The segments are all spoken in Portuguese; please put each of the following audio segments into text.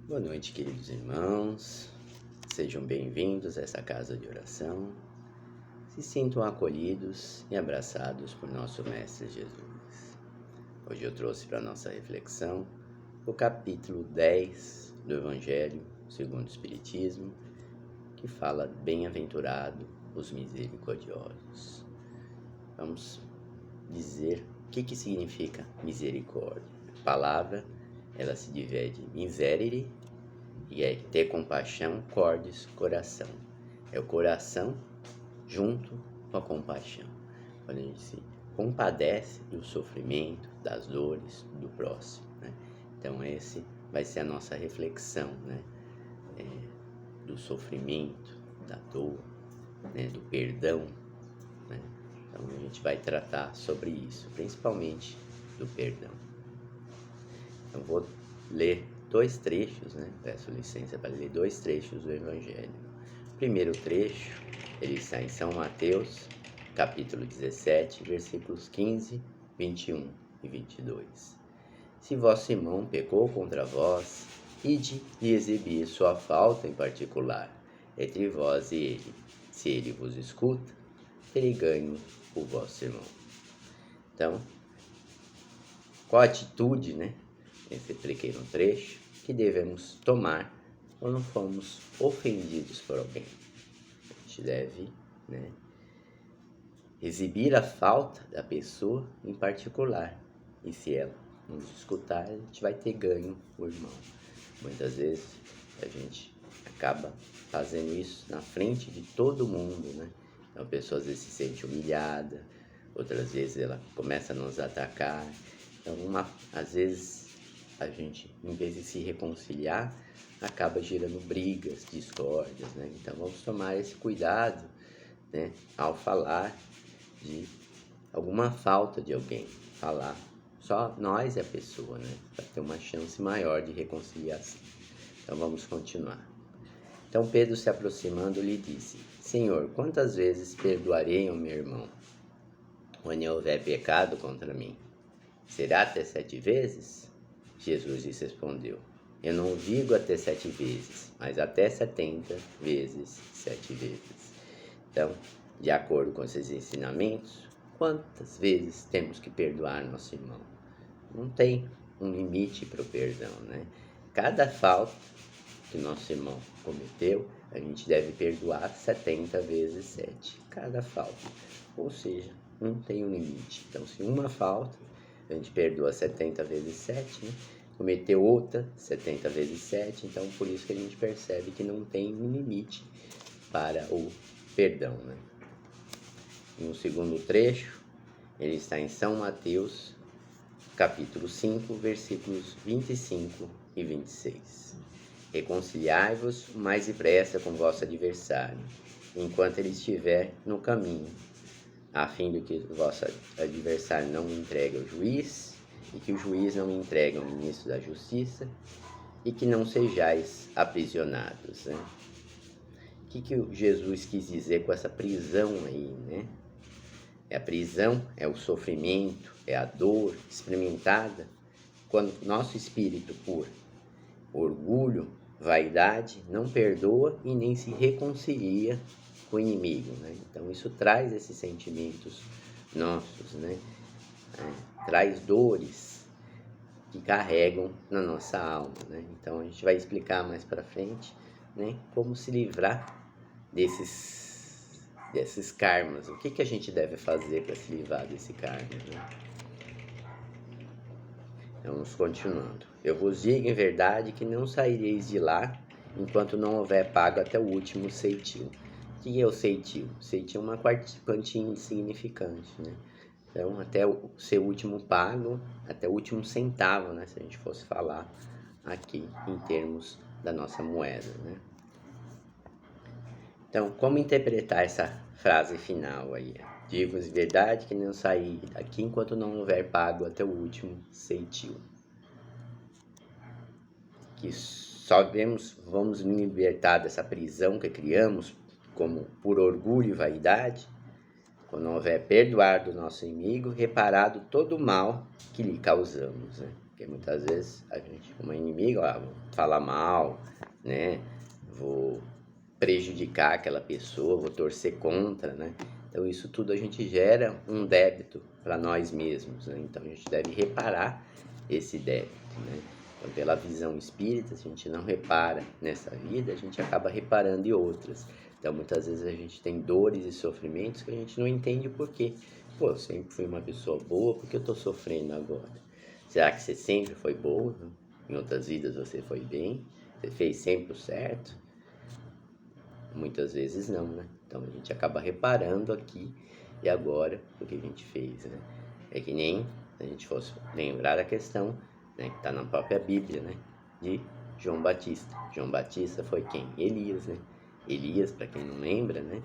Boa noite, queridos irmãos. Sejam bem-vindos a essa casa de oração. Se sintam acolhidos e abraçados por nosso Mestre Jesus. Hoje eu trouxe para nossa reflexão o capítulo 10 do Evangelho segundo o Espiritismo, que fala bem-aventurado os misericordiosos. Vamos dizer o que significa misericórdia. A palavra ela se divide em miserere, e é ter compaixão, cordis, coração. É o coração junto com a compaixão. Quando a gente se compadece do sofrimento, das dores do próximo, né? Então esse vai ser a nossa reflexão, né? Do sofrimento, da dor, né? Do perdão, né? Então a gente vai tratar sobre isso, principalmente do perdão. Eu vou ler dois trechos, né? Peço licença para ler dois trechos do Evangelho. O primeiro trecho, ele está em São Mateus, capítulo 17, versículos 15, 21 e 22. Se vosso irmão pecou contra vós, ide e exibir sua falta em particular entre vós e ele. Se ele vos escuta, ele ganha o vosso irmão. Então, qual a atitude, né? Esse pequeno trecho que devemos tomar quando fomos ofendidos por alguém. A gente deve, né, exibir a falta da pessoa em particular, e se ela nos escutar, a gente vai ter ganho o irmão. Muitas vezes a gente acaba fazendo isso na frente de todo mundo, né? Então a pessoa às vezes se sente humilhada, outras vezes ela começa a nos atacar. Então às vezes a gente, em vez de se reconciliar, acaba gerando brigas, discórdias, né? Então vamos tomar esse cuidado, né, ao falar de alguma falta de alguém, falar só nós e a pessoa, né, para ter uma chance maior de reconciliação. Então vamos continuar. Então Pedro, se aproximando, lhe disse: Senhor, quantas vezes perdoarei ao meu irmão quando houver pecado contra mim? Será até 7 vezes? Jesus lhes respondeu: Eu não digo até 7 vezes, mas até 70 vezes 7 vezes. Então, de acordo com esses ensinamentos, quantas vezes temos que perdoar nosso irmão? Não tem um limite para o perdão, né? Cada falta que nosso irmão cometeu, a gente deve perdoar 70 vezes 7. Cada falta. Ou seja, não tem um limite. Então, se uma falta, a gente perdoa 70 vezes 7, né? Cometeu outra 70 vezes 7, então por isso que a gente percebe que não tem um limite para o perdão, né? No segundo trecho, ele está em São Mateus, capítulo 5, versículos 25 e 26. Reconciliai-vos o mais depressa com vosso adversário, enquanto ele estiver no caminho, a fim de que o vosso adversário não entregue ao juiz, e que o juiz não entregue ao ministro da Justiça, e que não sejais aprisionados, né? O que Jesus quis dizer com essa prisão aí, né? A prisão é o sofrimento, é a dor experimentada quando nosso espírito, por orgulho, vaidade, não perdoa e nem se reconcilia com o inimigo, né? Então isso traz esses sentimentos nossos, né? Traz dores que carregam na nossa alma, né? Então a gente vai explicar mais para frente, né, como se livrar desses karmas. O que a gente deve fazer para se livrar desse karma, né? Vamos continuando. Eu vos digo em verdade que não saireis de lá enquanto não houver pago até o último ceitil. O que é o ceitil? O ceitil é uma quantia insignificante, né? Então, até o seu último pago, até o último centavo, né? Se a gente fosse falar aqui em termos da nossa moeda, né? Então, como interpretar essa frase final aí? Digo-vos verdade que não saí daqui enquanto não houver pago até o último ceitil. Que só vamos nos libertar dessa prisão que criamos como por orgulho e vaidade, quando houver perdoado o nosso inimigo, reparado todo o mal que lhe causamos, né? Porque muitas vezes a gente, como inimigo, vou falar mal, né? Vou prejudicar aquela pessoa, vou torcer contra, né? Então isso tudo a gente gera um débito para nós mesmos, né? Então a gente deve reparar esse débito, né? Então, pela visão espírita, se a gente não repara nessa vida, a gente acaba reparando em outras. Então muitas vezes a gente tem dores e sofrimentos que a gente não entende o porquê. Pô, eu sempre fui uma pessoa boa, por que eu estou sofrendo agora? Será que você sempre foi boa? Em outras vidas você foi bem? Você fez sempre o certo? Muitas vezes não, né? Então a gente acaba reparando aqui e agora o que a gente fez, né? É que nem se a gente fosse lembrar a questão, né, que está na própria Bíblia, né? De João Batista. João Batista foi quem? Elias, né? Elias, para quem não lembra, né?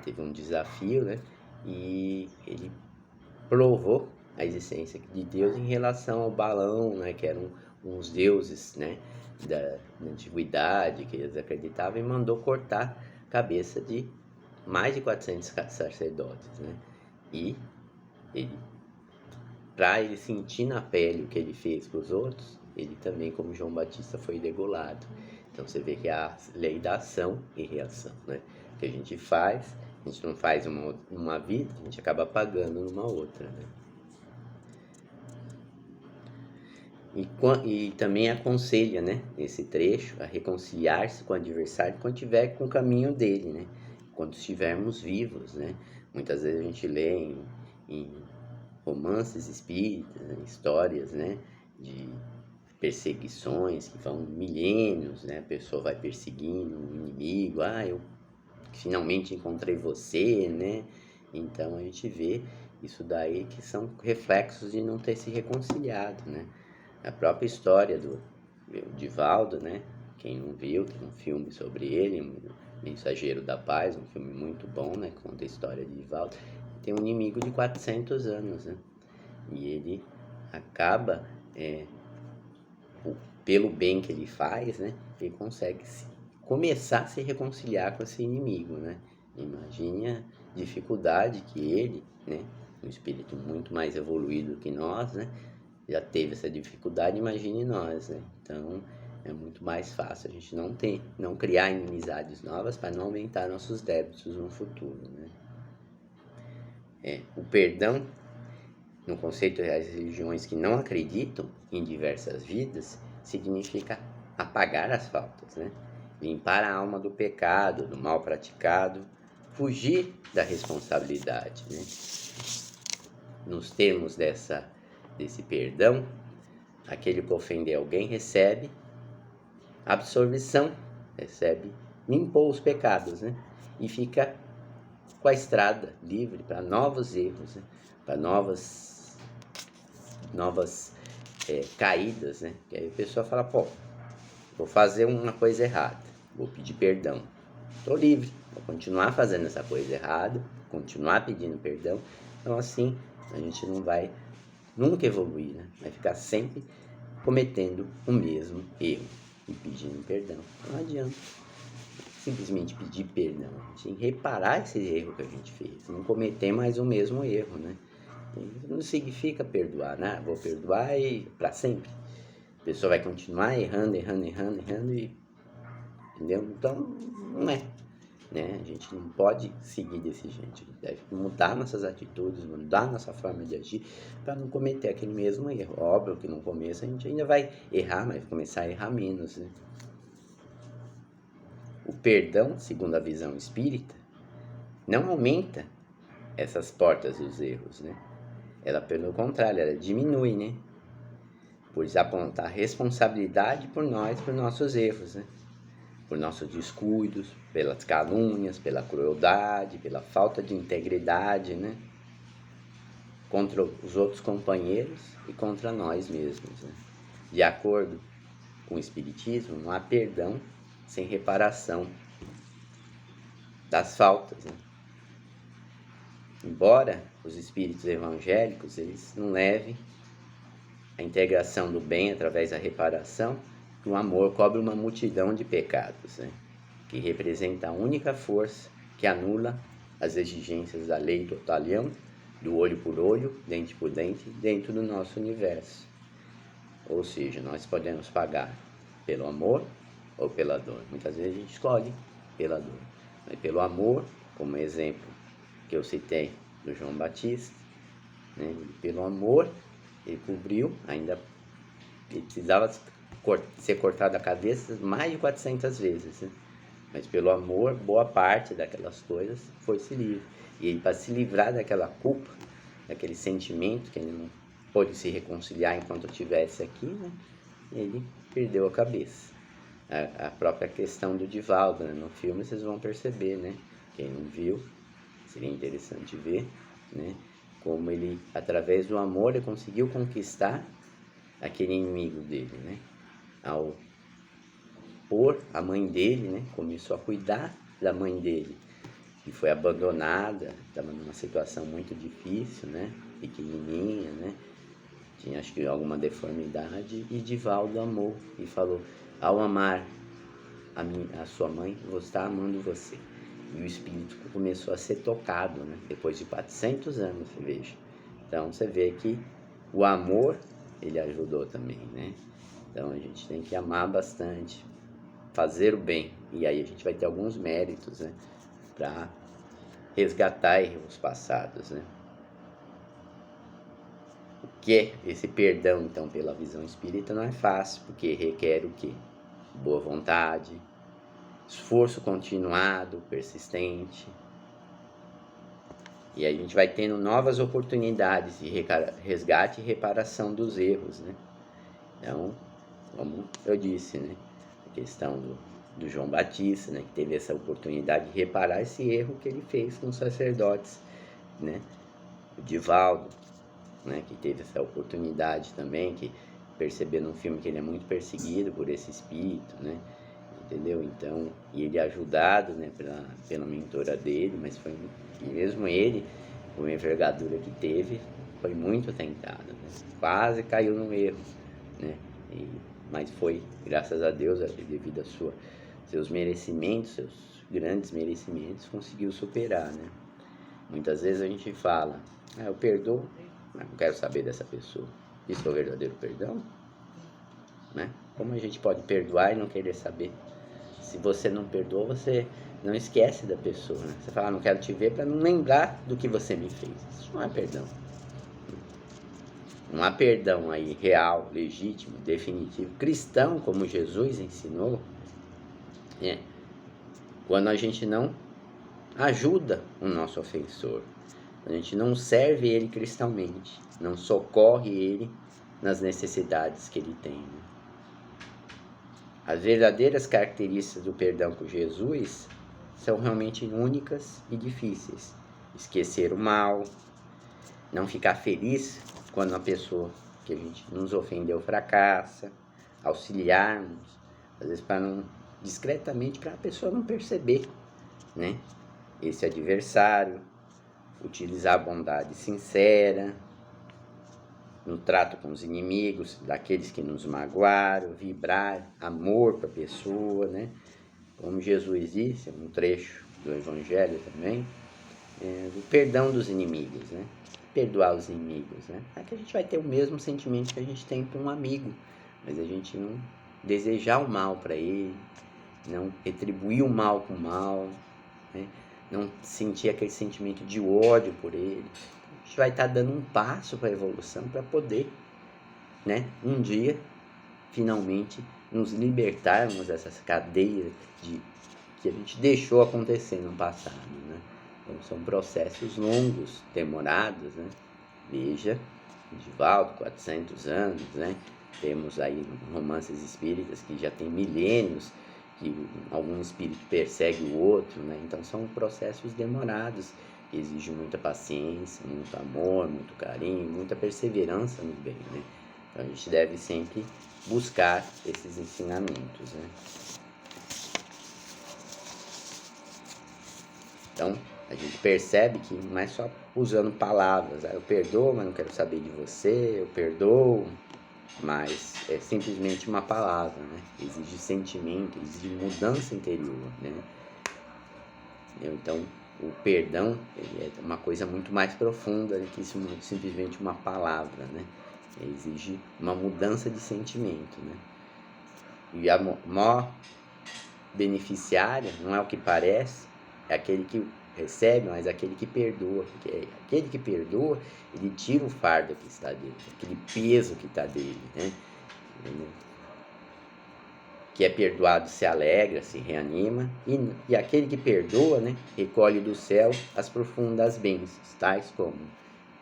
Teve um desafio, né? E ele provou a existência de Deus em relação ao Balão, né? Que eram uns deuses, né? Da antiguidade que eles acreditavam, e mandou cortar a cabeça de mais de 400 sacerdotes, né? E ele, para ele sentir na pele o que ele fez para os outros, ele também, como João Batista, foi degolado. Então você vê que é a lei da ação e reação, né? O que a gente faz, a gente não faz uma vida, a gente acaba pagando numa outra, né? E também aconselha, né, esse trecho, a reconciliar-se com o adversário quando estiver com o caminho dele, né? Quando estivermos vivos, né? Muitas vezes a gente lê em romances espíritas, né, histórias, né, de perseguições que vão milênios, né? A pessoa vai perseguindo um inimigo, eu finalmente encontrei você, né? Então a gente vê isso daí que são reflexos de não ter se reconciliado, né? A própria história do Divaldo, né? Quem não viu, tem um filme sobre ele, Mensageiro da Paz, um filme muito bom, né? Conta a história de Divaldo. Tem um inimigo de 400 anos, né? E ele acaba, pelo bem que ele faz, né? Ele consegue começar a se reconciliar com esse inimigo, né? Imagine a dificuldade que ele, né? Um espírito muito mais evoluído que nós, né? Já teve essa dificuldade, imagine nós, né? Então é muito mais fácil a gente não criar inimizades novas para não aumentar nossos débitos no futuro, né? O perdão, no conceito das religiões que não acreditam em diversas vidas, significa apagar as faltas, né? Limpar a alma do pecado, do mal praticado, fugir da responsabilidade, né? Nos termos desse perdão, aquele que ofender alguém recebe absolvição, limpou os pecados, né? E fica com a estrada livre para novos erros, né? Para novas caídas, né? Que aí a pessoa fala, vou fazer uma coisa errada, vou pedir perdão, estou livre, vou continuar fazendo essa coisa errada, continuar pedindo perdão. Então assim a gente não vai nunca evoluir, né? Vai ficar sempre cometendo o mesmo erro e pedindo perdão. Não adianta simplesmente pedir perdão, a gente tem que reparar esse erro que a gente fez, não cometer mais o mesmo erro, né? Isso não significa perdoar, né? Vou perdoar para sempre. A pessoa vai continuar errando, e, entendeu? Então, não é, né? A gente não pode seguir desse jeito, a gente deve mudar nossas atitudes, mudar nossa forma de agir para não cometer aquele mesmo erro. Óbvio que no começo a gente ainda vai errar, mas vai começar a errar menos, né? O perdão, segundo a visão espírita, não aumenta essas portas dos erros, né? Ela, pelo contrário, ela diminui, né? Por apontar responsabilidade por nós, por nossos erros, né? Por nossos descuidos, pelas calúnias, pela crueldade, pela falta de integridade, né? Contra os outros companheiros e contra nós mesmos, né? De acordo com o Espiritismo, não há perdão sem reparação das faltas, né? Embora os espíritos evangélicos eles não levem a integração do bem através da reparação, o amor cobre uma multidão de pecados, né? Que representa a única força que anula as exigências da lei do talião, do olho por olho, dente por dente, dentro do nosso universo. Ou seja, nós podemos pagar pelo amor ou pela dor. Muitas vezes a gente escolhe pela dor. Mas pelo amor, como exemplo que eu citei do João Batista, né? Pelo amor, ele cobriu, ainda ele precisava ser cortado a cabeça mais de 400 vezes. Né? Mas pelo amor, boa parte daquelas coisas foi-se livre. E ele, para se livrar daquela culpa, daquele sentimento que ele não pôde se reconciliar enquanto eu estivesse aqui, né? Ele perdeu a cabeça. A própria questão do Divaldo, né? No filme vocês vão perceber, né? Quem não viu, seria interessante ver, né? Como ele, através do amor, ele conseguiu conquistar aquele inimigo dele, né? Ao pôr a mãe dele, né? Começou a cuidar da mãe dele, que foi abandonada, estava numa situação muito difícil, né? Pequenininha, né? Tinha acho que alguma deformidade, e Divaldo amou e falou: ao amar a sua mãe, vou estar amando você. E o espírito começou a ser tocado, né? Depois de 400 anos, você veja. Então você vê que o amor, ele ajudou também, né? Então a gente tem que amar bastante, fazer o bem, e aí a gente vai ter alguns méritos, né? Para resgatar erros passados, né? O que é esse perdão, então, pela visão espírita não é fácil, porque requer o quê? Boa vontade, esforço continuado, persistente. E aí a gente vai tendo novas oportunidades de resgate e reparação dos erros, né? Então, como eu disse, né? A questão do João Batista, né? Que teve essa oportunidade de reparar esse erro que ele fez com os sacerdotes, né? O Divaldo, né? Que teve essa oportunidade também, que percebeu no filme que ele é muito perseguido por esse espírito, né? Entendeu? Então, e ele ajudado, né, pela mentora dele, mas foi, e mesmo ele, com a envergadura que teve, foi muito tentado, né? Quase caiu no erro, né? Mas foi, graças a Deus, devido a seus merecimentos, seus grandes merecimentos, conseguiu superar, né? Muitas vezes a gente fala: eu perdoo, mas não quero saber dessa pessoa. Isso é o verdadeiro perdão? Né? Como a gente pode perdoar e não querer saber? Se você não perdoa, você não esquece da pessoa, né? Você fala: não quero te ver para não lembrar do que você me fez. Isso não é perdão. Não há perdão aí real, legítimo, definitivo, cristão, como Jesus ensinou, é quando a gente não ajuda o nosso ofensor, a gente não serve ele cristãmente, não socorre ele nas necessidades que ele tem. As verdadeiras características do perdão com Jesus são realmente únicas e difíceis. Esquecer o mal, não ficar feliz quando a pessoa que a gente nos ofendeu fracassa, auxiliarmos, às vezes discretamente, para a pessoa não perceber, né? Esse adversário, utilizar a bondade sincera no trato com os inimigos, daqueles que nos magoaram, vibrar amor para a pessoa, né? Como Jesus disse, um trecho do Evangelho também, o perdão dos inimigos, né? Perdoar os inimigos, né? É que a gente vai ter o mesmo sentimento que a gente tem para um amigo, mas a gente não desejar o mal para ele, não retribuir o mal com o mal, né? Não sentir aquele sentimento de ódio por ele. A gente vai estar dando um passo para a evolução, para poder, né, um dia, finalmente, nos libertarmos dessas cadeias que a gente deixou acontecer no passado, né? Então, são processos longos, demorados, né? Veja, Divaldo, 400 anos, né? Temos aí romances espíritas que já tem milênios, que algum espírito persegue o outro, né? Então são processos demorados, que exigem muita paciência, muito amor, muito carinho, muita perseverança no bem, né? Então a gente deve sempre buscar esses ensinamentos, né? Então a gente percebe que não é só usando palavras, eu perdoo, mas não quero saber de você, eu perdoo, mas é simplesmente uma palavra, né? Exige sentimento, exige mudança interior, né? Então, o perdão, ele é uma coisa muito mais profunda, né, que simplesmente uma palavra, né? exige uma mudança de sentimento, né? E a maior beneficiária, não é o que parece, é aquele que recebe, mas aquele que perdoa. Porque aquele que perdoa, ele tira o fardo que está dele, aquele peso que está dele, né? Que é perdoado se alegra, se reanima, e aquele que perdoa, né, recolhe do céu as profundas bênçãos, tais como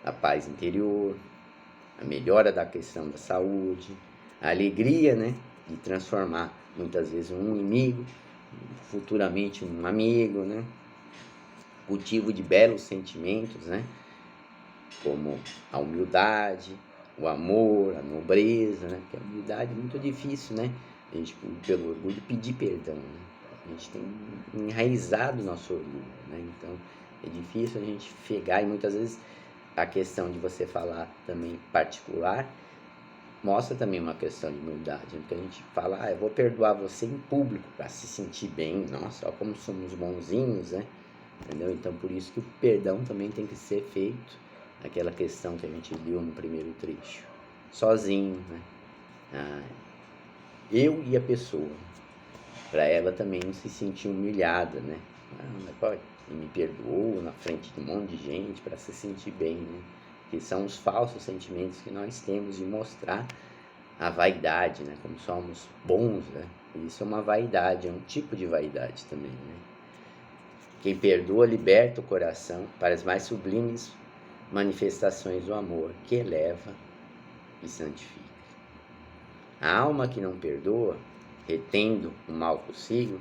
a paz interior, a melhora da questão da saúde, a alegria, né, de transformar muitas vezes um inimigo, futuramente um amigo, né, cultivo de belos sentimentos, né, como a humildade, o amor, a nobreza, né, porque a humildade é muito difícil, né, a gente, pelo orgulho, pedir perdão, né? A gente tem enraizado o nosso orgulho, né? Então é difícil a gente pegar, e muitas vezes a questão de você falar também particular mostra também uma questão de humildade, né? Porque a gente fala, eu vou perdoar você em público para se sentir bem, nossa, olha como somos bonzinhos, né? Entendeu? Então por isso que o perdão também tem que ser feito, aquela questão que a gente viu no primeiro trecho, sozinho, né? Eu e a pessoa, para ela também não se sentir humilhada, né? Mas pode, me perdoou na frente de um monte de gente para se sentir bem, né? Que são os falsos sentimentos que nós temos de mostrar a vaidade, né? Como somos bons, né? Isso é uma vaidade, é um tipo de vaidade também, né? Quem perdoa liberta o coração para as mais sublimes manifestações do amor que eleva e santifica. A alma que não perdoa, retendo o mal consigo,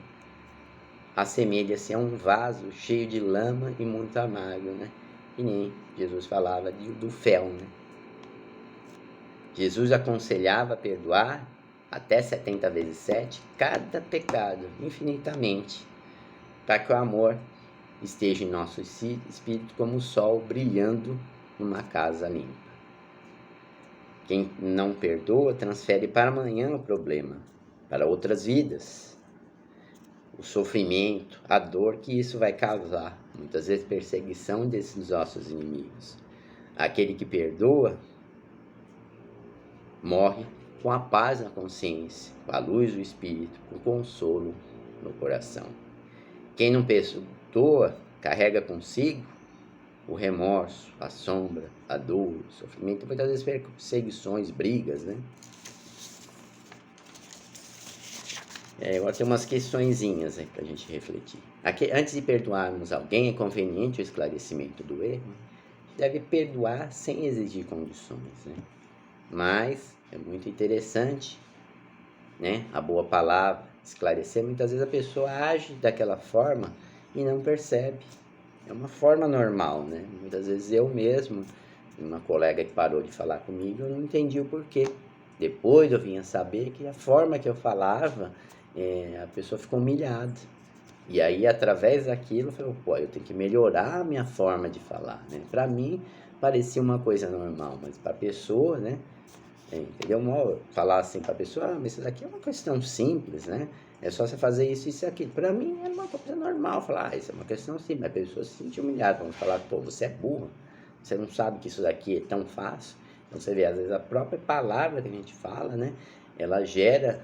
assemelha-se a um vaso cheio de lama e muito amargo, né? Que nem Jesus falava do fel, né? Jesus aconselhava perdoar até 70 vezes 7 cada pecado, infinitamente, para que o amor esteja em nosso espírito como o sol brilhando numa casa limpa. Quem não perdoa transfere para amanhã o problema, para outras vidas, o sofrimento, a dor que isso vai causar, muitas vezes perseguição desses nossos inimigos. Aquele que perdoa morre com a paz na consciência, com a luz do espírito, com consolo no coração. Quem não perdoa carrega consigo o remorso, a sombra, a dor, o sofrimento, muitas vezes perseguições, brigas, né? Agora tem umas questõezinhas aí para a gente refletir. Aqui, antes de perdoarmos alguém, é conveniente o esclarecimento do erro. Deve perdoar sem exigir condições, né? Mas é muito interessante, né? A boa palavra, esclarecer. Muitas vezes a pessoa age daquela forma e não percebe. É uma forma normal, né? Muitas vezes eu mesmo, uma colega que parou de falar comigo, eu não entendi o porquê. Depois eu vinha saber que a forma que eu falava, a pessoa ficou humilhada. E aí, através daquilo, eu falei, pô, eu tenho que melhorar a minha forma de falar, né? Para mim, parecia uma coisa normal, mas para a pessoa, né? Entendeu? Falar assim para a pessoa, mas isso daqui é uma questão simples, né? É só você fazer isso e aquilo. Para mim, era uma coisa normal. Falar, isso é uma questão simples. Mas a pessoa se sente humilhada. Vamos falar, pô, você é burro. Você não sabe que isso daqui é tão fácil. Então, você vê, às vezes, a própria palavra que a gente fala, né? Ela gera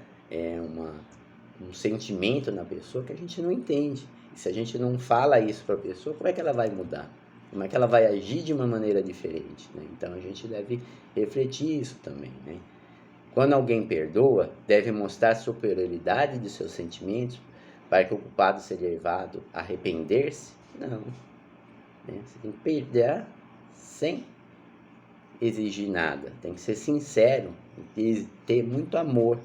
um sentimento na pessoa que a gente não entende. E se a gente não fala isso para a pessoa, como é que ela vai mudar? Como é que ela vai agir de uma maneira diferente, né? Então, a gente deve refletir isso também, né? Quando alguém perdoa, deve mostrar a superioridade de seus sentimentos para que o culpado seja levado a arrepender-se? Não. Né? Você tem que perdoar sem exigir nada. Tem que ser sincero, ter muito amor,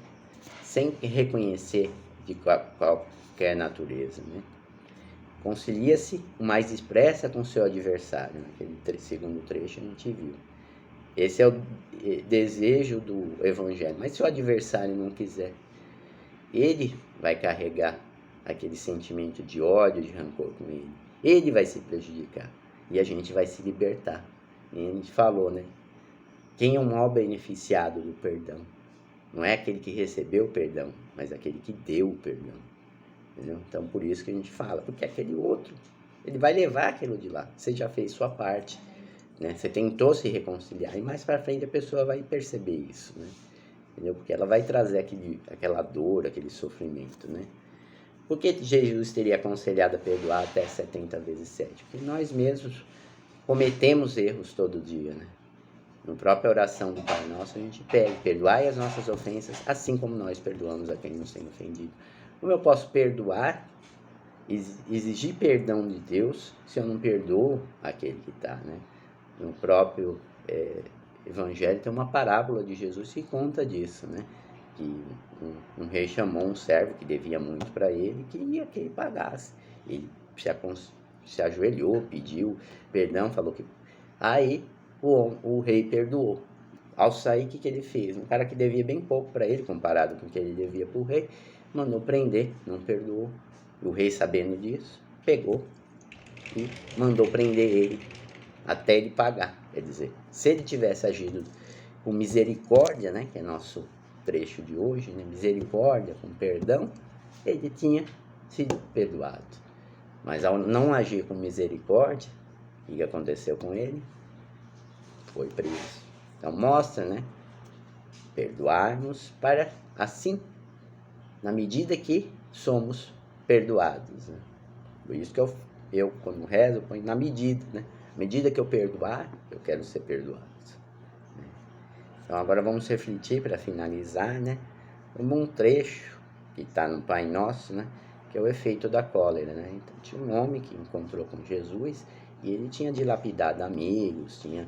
sem reconhecer de qualquer natureza, né? Concilia-se o mais expressa com seu adversário. Naquele segundo trecho a gente viu. Esse é o desejo do Evangelho. Mas se o adversário não quiser, ele vai carregar aquele sentimento de ódio, de rancor com ele. Ele vai se prejudicar e a gente vai se libertar. E a gente falou, né? Quem é o maior beneficiado do perdão? Não é aquele que recebeu o perdão, mas aquele que deu o perdão. Entendeu? Então, por isso que a gente fala, porque aquele outro, ele vai levar aquilo de lá. Você já fez sua parte. né? Você tentou se reconciliar e mais para frente a pessoa vai perceber isso, né? Entendeu? Porque ela vai trazer aquela dor, aquele sofrimento, né? Por que Jesus teria aconselhado a perdoar até 70 vezes 7? Porque nós mesmos cometemos erros todo dia, né? Na própria oração do Pai Nosso, a gente pede, perdoai as nossas ofensas, assim como nós perdoamos a quem nos tem ofendido. Como eu posso perdoar, exigir perdão de Deus, se eu não perdoo aquele que está, né? No próprio Evangelho tem uma parábola de Jesus que conta disso, né? Que um rei chamou um servo que devia muito para ele, que queria que ele pagasse. Ele se ajoelhou, pediu perdão, falou que... Aí o rei perdoou. Ao sair, o que ele fez? Um cara que devia bem pouco para ele, comparado com o que ele devia para o rei, mandou prender, não perdoou. O rei, sabendo disso, pegou e mandou prender ele até ele pagar. Quer dizer, se ele tivesse agido com misericórdia, né, que é nosso trecho de hoje, né, misericórdia, com perdão, ele tinha sido perdoado. Mas ao não agir com misericórdia, o que aconteceu com ele? Foi preso. Então mostra, né, perdoarmos para assim, na medida que somos perdoados, né? Por isso que eu quando rezo, eu ponho na medida, né? À medida que eu perdoar, eu quero ser perdoado. Então agora vamos refletir para finalizar, né? Um trecho que está no Pai Nosso, né? Que é o efeito da cólera, né? Então tinha um homem que encontrou com Jesus e ele tinha dilapidado amigos, tinha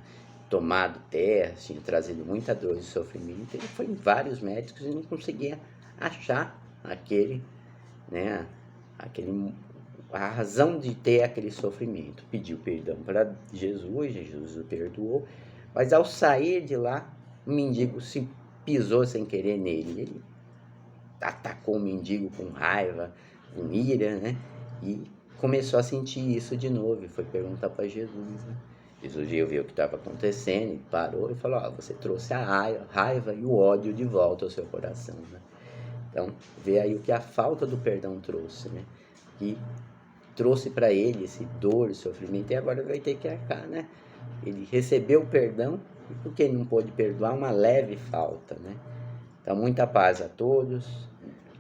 tomado terra, tinha trazido muita dor e sofrimento. Ele foi em vários médicos e não conseguia achar né? A razão de ter aquele sofrimento. Pediu perdão para Jesus, Jesus o perdoou, mas ao sair de lá, o mendigo se pisou sem querer nele. Ele atacou o mendigo com raiva, com ira, né? E começou a sentir isso de novo e foi perguntar para Jesus, né? Jesus viu o que estava acontecendo e parou e falou: você trouxe a raiva e o ódio de volta ao seu coração, né? Então, vê aí o que a falta do perdão trouxe, né? Que trouxe para ele esse dor, esse sofrimento, e agora vai ter que arcar, né? Ele recebeu o perdão, e porque ele não pôde perdoar, uma leve falta, né? Então, muita paz a todos,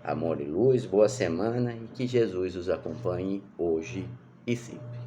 amor e luz, boa semana, e que Jesus os acompanhe hoje e sempre.